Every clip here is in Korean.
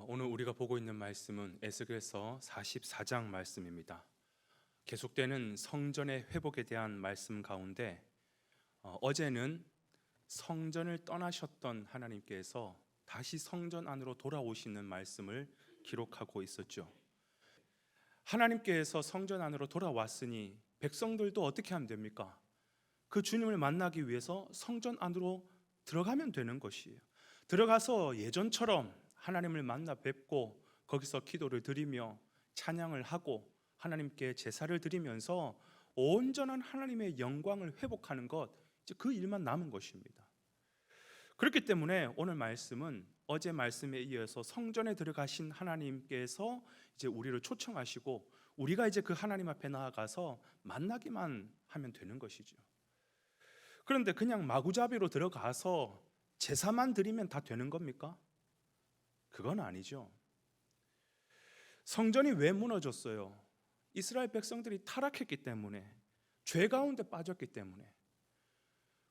오늘 우리가 보고 있는 말씀은 에스겔서 44장 말씀입니다. 계속되는 성전의 회복에 대한 말씀 가운데 어제는 성전을 떠나셨던 하나님께서 다시 성전 안으로 돌아오시는 말씀을 기록하고 있었죠. 하나님께서 성전 안으로 돌아왔으니 백성들도 어떻게 하면 됩니까? 그 주님을 만나기 위해서 성전 안으로 들어가면 되는 것이에요. 들어가서 예전처럼 하나님을 만나 뵙고 거기서 기도를 드리며 찬양을 하고 하나님께 제사를 드리면서 온전한 하나님의 영광을 회복하는 것, 이제 그 일만 남은 것입니다. 그렇기 때문에 오늘 말씀은 어제 말씀에 이어서 성전에 들어가신 하나님께서 이제 우리를 초청하시고 우리가 이제 그 하나님 앞에 나아가서 만나기만 하면 되는 것이죠. 그런데 그냥 마구잡이로 들어가서 제사만 드리면 다 되는 겁니까? 그건 아니죠. 성전이 왜 무너졌어요? 이스라엘 백성들이 타락했기 때문에, 죄 가운데 빠졌기 때문에.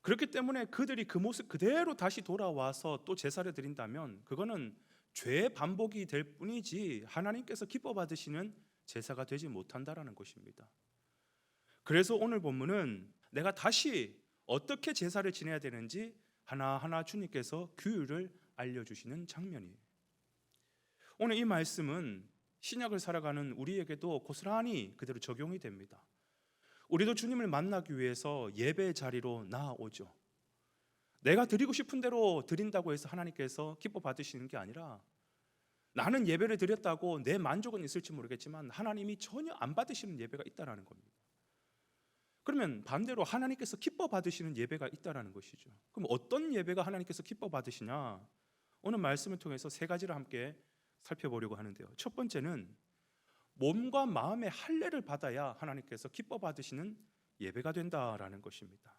그렇기 때문에 그들이 그 모습 그대로 다시 돌아와서 또 제사를 드린다면 그거는 죄의 반복이 될 뿐이지 하나님께서 기뻐 받으시는 제사가 되지 못한다라는 것입니다. 그래서 오늘 본문은 내가 다시 어떻게 제사를 지내야 되는지 하나하나 주님께서 규율을 알려주시는 장면이에요. 오늘 이 말씀은 신약을 살아가는 우리에게도 고스란히 그대로 적용이 됩니다. 우리도 주님을 만나기 위해서 예배 자리로 나아오죠. 내가 드리고 싶은 대로 드린다고 해서 하나님께서 기뻐 받으시는 게 아니라, 나는 예배를 드렸다고 내 만족은 있을지 모르겠지만 하나님이 전혀 안 받으시는 예배가 있다는 겁니다. 그러면 반대로 하나님께서 기뻐 받으시는 예배가 있다는 것이죠. 그럼 어떤 예배가 하나님께서 기뻐 받으시냐? 오늘 말씀을 통해서 세 가지를 함께 살펴보려고 하는데요. 첫 번째는 몸과 마음의 할례를 받아야 하나님께서 기뻐 받으시는 예배가 된다라는 것입니다.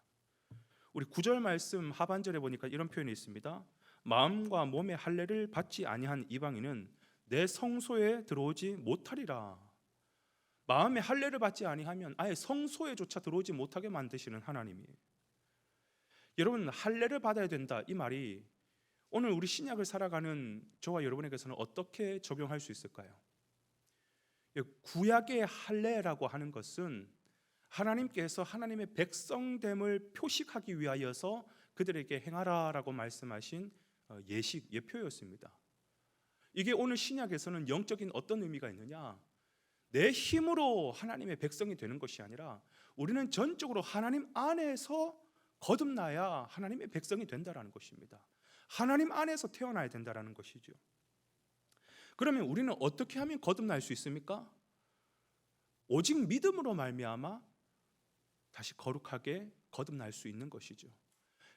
우리 9절 말씀 하반절에 보니까 이런 표현이 있습니다. 마음과 몸의 할례를 받지 아니한 이방인은 내 성소에 들어오지 못하리라. 마음의 할례를 받지 아니하면 아예 성소에조차 들어오지 못하게 만드시는 하나님이에요. 여러분, 할례를 받아야 된다, 이 말이 오늘 우리 신약을 살아가는 저와 여러분에게서는 어떻게 적용할 수 있을까요? 구약의 할례라고 하는 것은 하나님께서 하나님의 백성됨을 표식하기 위하여서 그들에게 행하라라고 말씀하신 예식, 예표였습니다. 이게 오늘 신약에서는 영적인 어떤 의미가 있느냐? 내 힘으로 하나님의 백성이 되는 것이 아니라 우리는 전적으로 하나님 안에서 거듭나야 하나님의 백성이 된다는 것입니다. 하나님 안에서 태어나야 된다는 것이죠. 그러면 우리는 어떻게 하면 거듭날 수 있습니까? 오직 믿음으로 말미암아 다시 거룩하게 거듭날 수 있는 것이죠.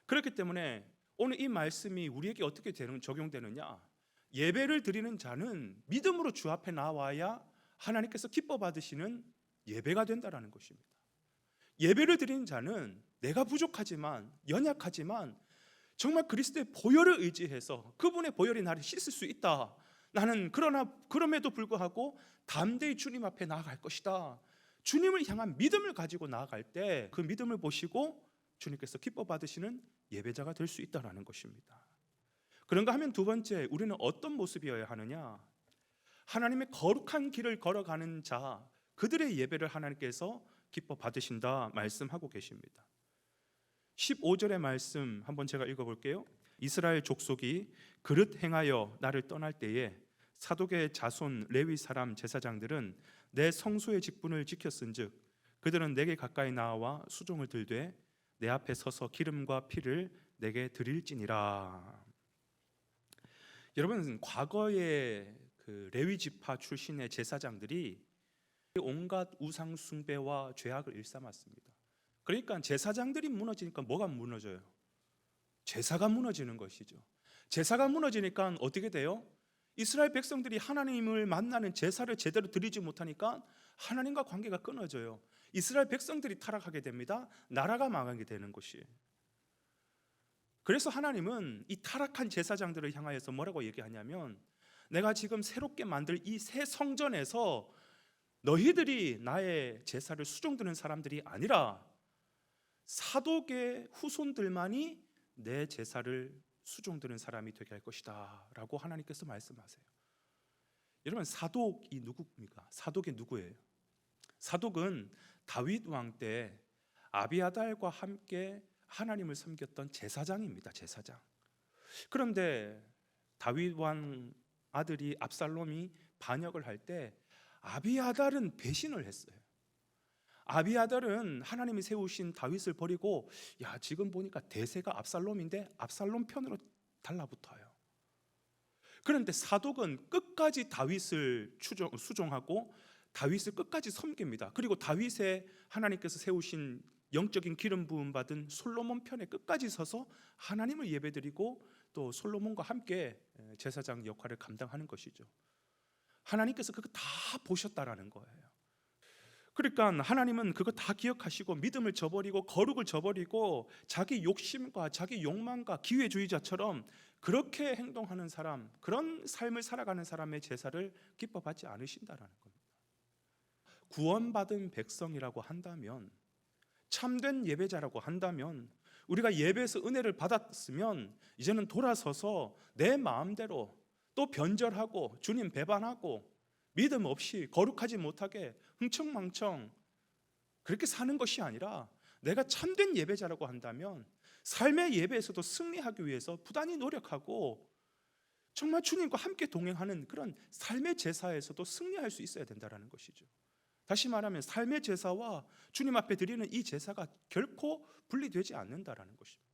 그렇기 때문에 오늘 이 말씀이 우리에게 어떻게 적용되느냐? 예배를 드리는 자는 믿음으로 주 앞에 나와야 하나님께서 기뻐 받으시는 예배가 된다는 것입니다. 예배를 드리는 자는 내가 부족하지만, 연약하지만 정말 그리스도의 보혈을 의지해서 그분의 보혈이 나를 씻을 수 있다. 나는 그럼에도 불구하고 담대히 주님 앞에 나아갈 것이다. 주님을 향한 믿음을 가지고 나아갈 때 그 믿음을 보시고 주님께서 기뻐 받으시는 예배자가 될 수 있다는 것입니다. 그런가 하면 두 번째, 우리는 어떤 모습이어야 하느냐? 하나님의 거룩한 길을 걸어가는 자, 그들의 예배를 하나님께서 기뻐 받으신다 말씀하고 계십니다. 15절의 말씀 한번 제가 읽어볼게요. 이스라엘 족속이 그릇 행하여 나를 떠날 때에 사독의 자손 레위 사람 제사장들은 내 성소의 직분을 지켰은즉 그들은 내게 가까이 나와 수종을 들되 내 앞에 서서 기름과 피를 내게 드릴지니라. 여러분, 과거에 그 레위 지파 출신의 제사장들이 온갖 우상 숭배와 죄악을 일삼았습니다. 그러니까 제사장들이 무너지니까 뭐가 무너져요? 제사가 무너지는 것이죠. 제사가 무너지니까 어떻게 돼요? 이스라엘 백성들이 하나님을 만나는 제사를 제대로 드리지 못하니까 하나님과 관계가 끊어져요. 이스라엘 백성들이 타락하게 됩니다. 나라가 망하게 되는 것이에요. 그래서 하나님은 이 타락한 제사장들을 향하여서 뭐라고 얘기하냐면, 내가 지금 새롭게 만들 이 새 성전에서 너희들이 나의 제사를 수종드는 사람들이 아니라 사독의 후손들만이 내 제사를 수종드는 사람이 되게 할 것이다 라고 하나님께서 말씀하세요. 여러분, 사독이 누굽니까? 사독이 누구예요? 사독은 다윗 왕 때 아비아달과 함께 하나님을 섬겼던 제사장입니다. 제사장. 그런데 다윗 왕 아들이 압살롬이 반역을 할 때 아비아달은 배신을 했어요. 아비아달은 하나님이 세우신 다윗을 버리고, 야, 지금 보니까 대세가 압살롬인데 압살롬 편으로 달라붙어요. 그런데 사독은 끝까지 다윗을 수종하고 다윗을 끝까지 섬깁니다. 그리고 다윗의 하나님께서 세우신 영적인 기름 부음 받은 솔로몬 편에 끝까지 서서 하나님을 예배드리고 또 솔로몬과 함께 제사장 역할을 감당하는 것이죠. 하나님께서 그거 다 보셨다라는 거예요. 그러니까 하나님은 그거 다 기억하시고 믿음을 저버리고 거룩을 저버리고 자기 욕심과 자기 욕망과 기회주의자처럼 그렇게 행동하는 사람, 그런 삶을 살아가는 사람의 제사를 기뻐받지 않으신다라는 겁니다. 구원받은 백성이라고 한다면, 참된 예배자라고 한다면, 우리가 예배에서 은혜를 받았으면 이제는 돌아서서 내 마음대로 또 변절하고 주님 배반하고 믿음 없이 거룩하지 못하게 흥청망청 그렇게 사는 것이 아니라, 내가 참된 예배자라고 한다면 삶의 예배에서도 승리하기 위해서 부단히 노력하고 정말 주님과 함께 동행하는 그런 삶의 제사에서도 승리할 수 있어야 된다는 것이죠. 다시 말하면 삶의 제사와 주님 앞에 드리는 이 제사가 결코 분리되지 않는다는 것입니다.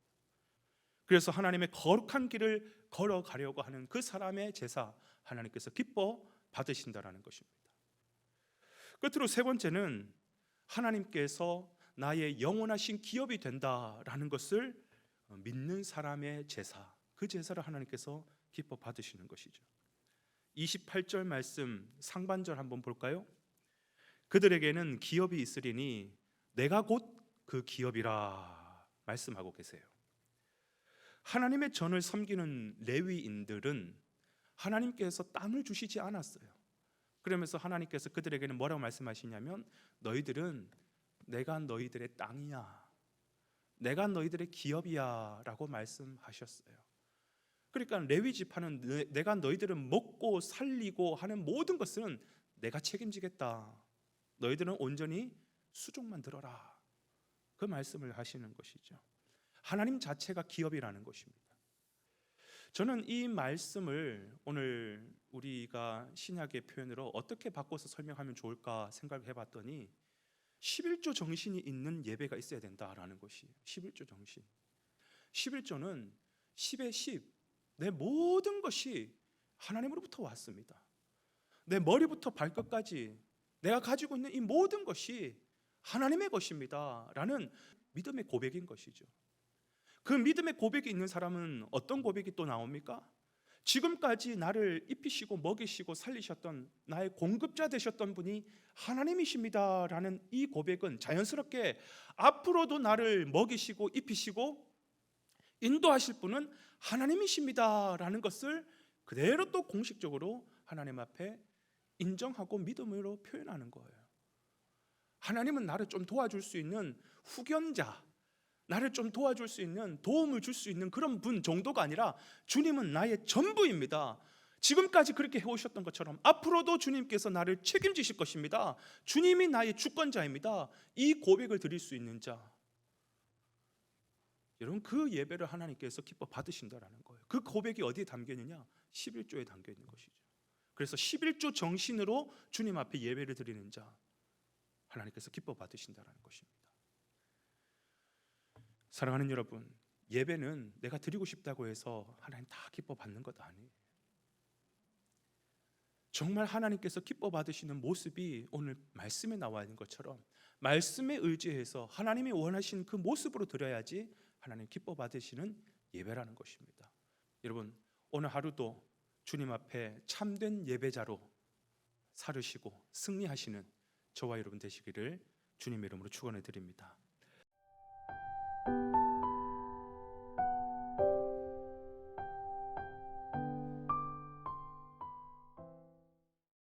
그래서 하나님의 거룩한 길을 걸어가려고 하는 그 사람의 제사, 하나님께서 기뻐 받으신다는 것입니다. 끝으로 세 번째는 하나님께서 나의 영원하신 기업이 된다라는 것을 믿는 사람의 제사, 그 제사를 하나님께서 기뻐 받으시는 것이죠. 28절 말씀 상반절 한번 볼까요? 그들에게는 기업이 있으리니 내가 곧 그 기업이라 말씀하고 계세요. 하나님의 전을 섬기는 레위인들은 하나님께서 땅을 주시지 않았어요. 그러면서 하나님께서 그들에게는 뭐라고 말씀하시냐면, 너희들은 내가 너희들의 땅이야, 내가 너희들의 기업이야 라고 말씀하셨어요. 그러니까 레위 지파는 내가 너희들을 먹고 살리고 하는 모든 것은 내가 책임지겠다, 너희들은 온전히 수종만 들어라, 그 말씀을 하시는 것이죠. 하나님 자체가 기업이라는 것입니다. 저는 이 말씀을 오늘 우리가 신약의 표현으로 어떻게 바꿔서 설명하면 좋을까 생각을 해봤더니 11조 정신이 있는 예배가 있어야 된다라는 것이 11조 정신. 11조는 10의 10, 내 모든 것이 하나님으로부터 왔습니다. 내 머리부터 발끝까지 내가 가지고 있는 이 모든 것이 하나님의 것입니다 라는 믿음의 고백인 것이죠. 그 믿음의 고백이 있는 사람은 어떤 고백이 또 나옵니까? 지금까지 나를 입히시고 먹이시고 살리셨던 나의 공급자 되셨던 분이 하나님이십니다 라는 이 고백은 자연스럽게 앞으로도 나를 먹이시고 입히시고 인도하실 분은 하나님이십니다 라는 것을 그대로 또 공식적으로 하나님 앞에 인정하고 믿음으로 표현하는 거예요. 하나님은 나를 좀 도와줄 수 있는 후견자, 나를 좀 도와줄 수 있는, 도움을 줄 수 있는 그런 분 정도가 아니라 주님은 나의 전부입니다. 지금까지 그렇게 해오셨던 것처럼 앞으로도 주님께서 나를 책임지실 것입니다. 주님이 나의 주권자입니다. 이 고백을 드릴 수 있는 자, 여러분, 그 예배를 하나님께서 기뻐 받으신다라는 거예요. 그 고백이 어디에 담겨 있느냐? 11조에 담겨 있는 것이죠. 그래서 11조 정신으로 주님 앞에 예배를 드리는 자, 하나님께서 기뻐 받으신다라는 것입니다. 사랑하는 여러분, 예배는 내가 드리고 싶다고 해서 하나님 다 기뻐 받는 것 아니에요. 정말 하나님께서 기뻐 받으시는 모습이 오늘 말씀에 나와 있는 것처럼 말씀에 의지해서 하나님이 원하신 그 모습으로 드려야지 하나님 기뻐 받으시는 예배라는 것입니다. 여러분, 오늘 하루도 주님 앞에 참된 예배자로 살으시고 승리하시는 저와 여러분 되시기를 주님의 이름으로 축원해 드립니다.